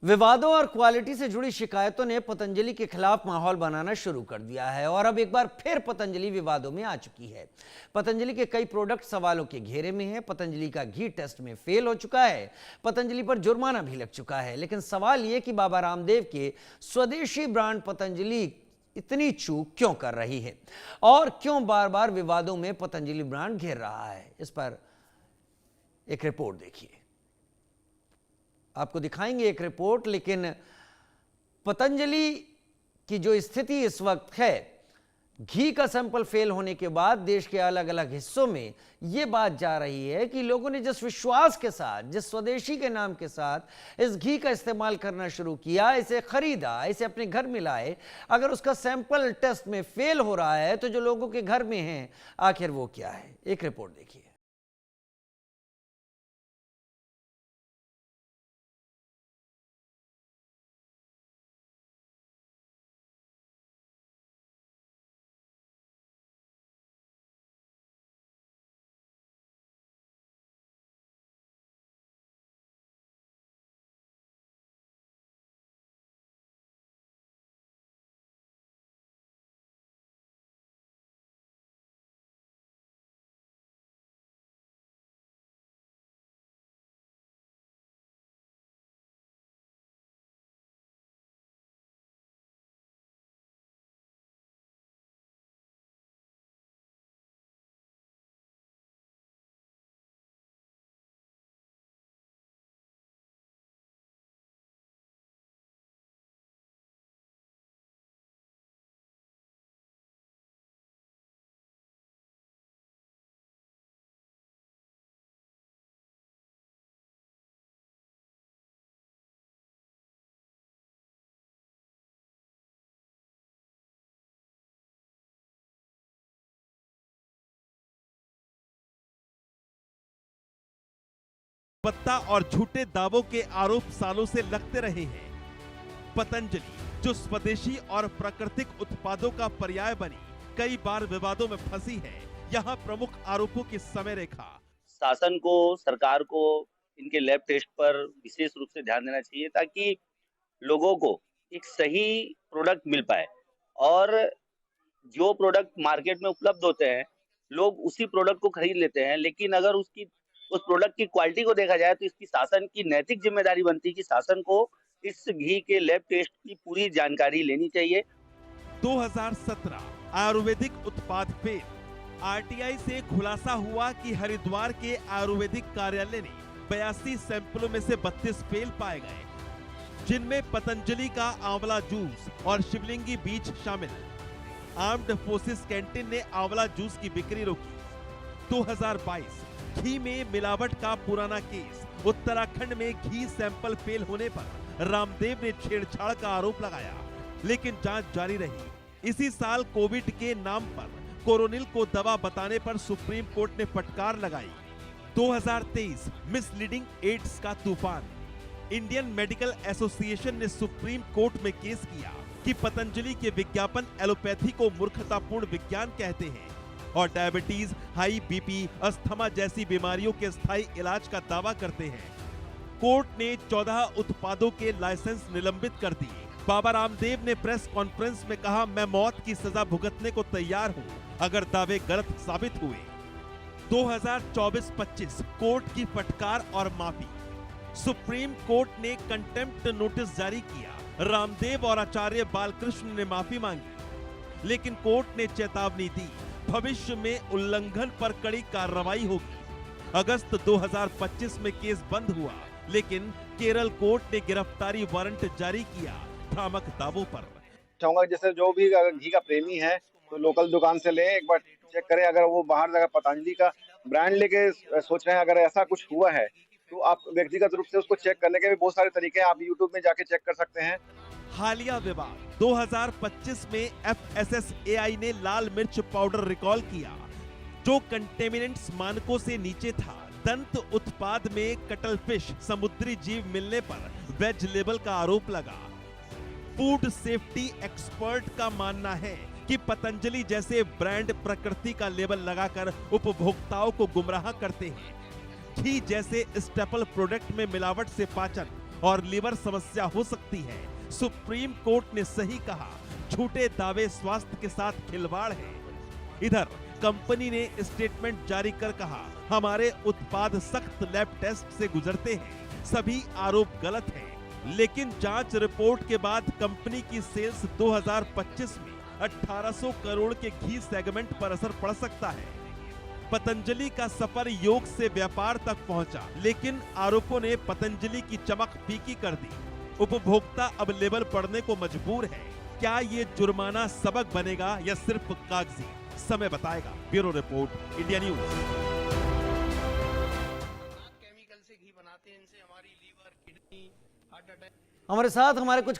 विवादों और क्वालिटी से जुड़ी शिकायतों ने पतंजलि के खिलाफ माहौल बनाना शुरू कर दिया है और अब एक बार फिर पतंजलि विवादों में आ चुकी है। पतंजलि के कई प्रोडक्ट सवालों के घेरे में हैं। पतंजलि का घी टेस्ट में फेल हो चुका है। पतंजलि पर जुर्माना भी लग चुका है। लेकिन सवाल यह कि बाबा रामदेव के स्वदेशी ब्रांड पतंजलि इतनी चूक क्यों कर रही है और क्यों बार बार विवादों में पतंजलि ब्रांड घेर रहा है, इस पर एक रिपोर्ट देखिए। आपको दिखाएंगे एक रिपोर्ट, लेकिन पतंजलि की जो स्थिति इस वक्त है, घी का सैंपल फेल होने के बाद देश के अलग अलग हिस्सों में यह बात जा रही है कि लोगों ने जिस विश्वास के साथ, जिस स्वदेशी के नाम के साथ इस घी का इस्तेमाल करना शुरू किया, इसे खरीदा, इसे अपने घर में लाए, अगर उसका सैंपल टेस्ट में फेल हो रहा है तो जो लोगों के घर में है आखिर वो क्या है। एक रिपोर्ट देखिए। पत्ता और झूठे दावों के आरोप सालों से लगते रहे हैं। पतंजलि जो स्वदेशी और प्राकृतिक उत्पादों का पर्याय बनी, कई बार विवादों में फंसी है। यहाँ प्रमुख आरोपों की समय रेखा। शासन को, सरकार को इनके लैब टेस्ट पर विशेष रूप से ध्यान देना चाहिए ताकि लोगों को एक सही प्रोडक्ट मिल पाए और जो प्रोडक्ट मार्केट में उपलब्ध होते हैं लोग उसी प्रोडक्ट को खरीद लेते हैं, लेकिन अगर उस प्रोडक्ट की क्वालिटी को देखा जाए तो इसकी शासन की नैतिक जिम्मेदारी बनती है कि शासन को इस घी के लैब टेस्ट की पूरी जानकारी लेनी चाहिए। 2017 आयुर्वेदिक उत्पाद फेल। आरटीआई से खुलासा हुआ कि हरिद्वार के आयुर्वेदिक कार्यालय ने 82 सैंपलों में से 32 फेल पाए गए, जिनमें पतंजलि का आंवला जूस और शिवलिंगी बीज शामिल। आर्म्ड फोर्सेस कैंटीन ने आंवला जूस की बिक्री रोकी। 2022 घी में मिलावट का पुराना केस। उत्तराखंड में घी सैंपल फेल होने पर रामदेव ने छेड़छाड़ का आरोप लगाया, लेकिन जांच जारी रही। इसी साल कोविड के नाम पर कोरोनिल को दवा बताने पर सुप्रीम कोर्ट ने फटकार लगाई। 2023 मिसलीडिंग एड्स का तूफान। इंडियन मेडिकल एसोसिएशन ने सुप्रीम कोर्ट में केस किया कि पतंजलि के विज्ञापन एलोपैथी को मूर्खतापूर्ण विज्ञान कहते हैं और डायबिटीज, हाई बीपी, अस्थमा जैसी बीमारियों के स्थायी इलाज का दावा करते हैं। कोर्ट ने 14 उत्पादों के लाइसेंस निलंबित कर दिए। बाबा रामदेव ने प्रेस कॉन्फ्रेंस में कहा, मैं मौत की सजा भुगतने को तैयार हूं अगर दावे गलत साबित हुए। 2024-25 कोर्ट की फटकार और माफी। सुप्रीम कोर्ट ने कंटेम्प्ट नोटिस जारी किया। रामदेव और आचार्य बालकृष्ण ने माफी मांगी, लेकिन कोर्ट ने चेतावनी दी, भविष्य में उल्लंघन पर कड़ी कार्रवाई होगी। अगस्त 2025 में केस बंद हुआ, लेकिन केरल कोर्ट ने गिरफ्तारी वारंट जारी किया भ्रामक दावों पर। चाहूंगा जैसे जो भी घी का प्रेमी है तो लोकल दुकान से ले, एक बार चेक करें। अगर वो बाहर जगह पतंजलि का ब्रांड लेके सोच रहे हैं, अगर ऐसा कुछ हुआ है तो आप व्यक्तिगत रूप से उसको चेक करने के भी बहुत सारे तरीके हैं। आप यूट्यूब में जाके चेक कर सकते हैं। हालिया विवाद। 2025 में FSSAI ने लाल मिर्च पाउडर रिकॉल किया, जो कंटेमिनेंट्स मानकों से नीचे था। दंत उत्पाद में कटल फिश, समुद्री जीव मिलने पर वेज लेबल का आरोप लगा। फूड सेफ्टी एक्सपर्ट का मानना है कि पतंजलि जैसे ब्रांड प्रकृति का लेबल लगाकर उपभोक्ताओं को गुमराह करते हैं। घी जैसे स्टेपल प्रोडक्ट में मिलावट से पाचन और लीवर समस्या हो सकती है। सुप्रीम कोर्ट ने सही कहा, झूठे दावे स्वास्थ्य के साथ खिलवाड़ है। इधर कंपनी ने स्टेटमेंट जारी कर कहा, हमारे उत्पाद सख्त लैब टेस्ट से गुजरते हैं, सभी आरोप गलत हैं। लेकिन जांच रिपोर्ट के बाद कंपनी की सेल्स 2025 में 1800 करोड़ के घी सेगमेंट पर असर पड़ सकता है। पतंजलि का सफर योग से व्यापार तक पहुंचा, लेकिन आरोपों ने पतंजलि की चमक फीकी कर दी। उपभोक्ता अब लेबल पढ़ने को मजबूर है। क्या ये जुर्माना सबक बनेगा या सिर्फ कागजी? समय बताएगा। Bureau report, India news. हमारे साथ हमारे कुछ